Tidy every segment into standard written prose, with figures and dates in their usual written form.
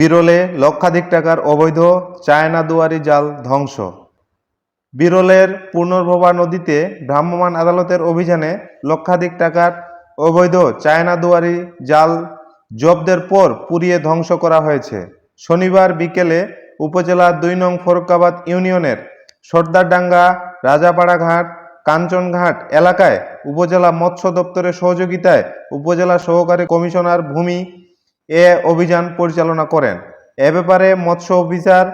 বিরলে লক্ষাধিক টাকার অবৈধ চায়না দুয়ারি জাল ধ্বংস। বিরলের পুনর্ভবা নদীতে ভ্রাম্যমাণ আদালতের অভিযানে লক্ষাধিক টাকার অবৈধ চায়না দুয়ারি জাল জব্দের পর পুড়িয়ে ধ্বংস করা হয়েছে। শনিবার বিকেলে উপজেলা ২ নং ফরুখাবাদ ইউনিয়নের সর্দারডাঙ্গা, রাজাপাড়া ঘাট, কাঞ্চনঘাট এলাকায় উপজেলা মৎস্য দপ্তরের সহযোগিতায় উপজেলা সহকারী কমিশনার ভূমি এ অভিযান পরিচালনা করেন। এ ব্যাপারে মৎস্য অফিসার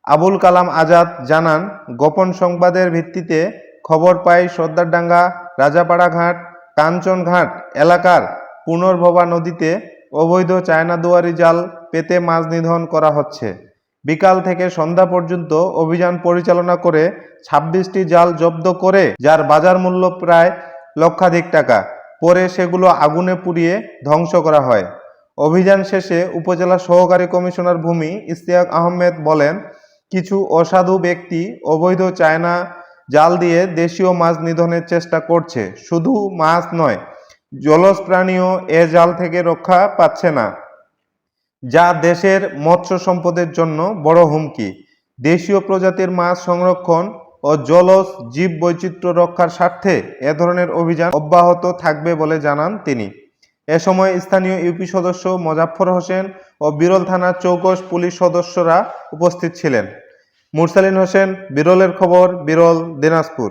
আবুল কালাম আজাদ জানান, গোপন সংবাদের ভিত্তিতে খবর পাই সর্দারডাঙ্গা, রাজাপাড়া ঘাট, কাঞ্চনঘাট এলাকার পুনর্ভবা নদীতে অবৈধ চায়না দুয়ারি জাল পেতে মাছ নিধন করা হচ্ছে। বিকাল থেকে সন্ধ্যা পর্যন্ত অভিযান পরিচালনা করে ২৬টি জাল জব্দ করে, যার বাজার মূল্য প্রায় লক্ষাধিক টাকা। পরে সেগুলো আগুনে পুড়িয়ে ধ্বংস করা হয়। অভিযান শেষে উপজেলা সহকারী কমিশনার ভূমি ইশতিয়াক আহমেদ বলেন, কিছু অসাধু ব্যক্তি অবৈধ চায়না জাল দিয়ে দেশীয় মাছ নিধনের চেষ্টা করছে। শুধু মাছ নয়, জলজ প্রাণীও এ জাল থেকে রক্ষা পাচ্ছে না, যা দেশের মৎস্য সম্পদের জন্য বড় হুমকি। দেশীয় প্রজাতির মাছ সংরক্ষণ ও জলজ জীব বৈচিত্র্য রক্ষার স্বার্থে এ ধরনের অভিযান অব্যাহত থাকবে বলে জানান তিনি। এ সময় স্থানীয় ইউপি সদস্য মোজাফফর হোসেন ও বিরল থানার চৌকস পুলিশ সদস্যরা উপস্থিত ছিলেন। মুরসালিন হোসেন, বিরলের খবর, বিরল, দিনাজপুর।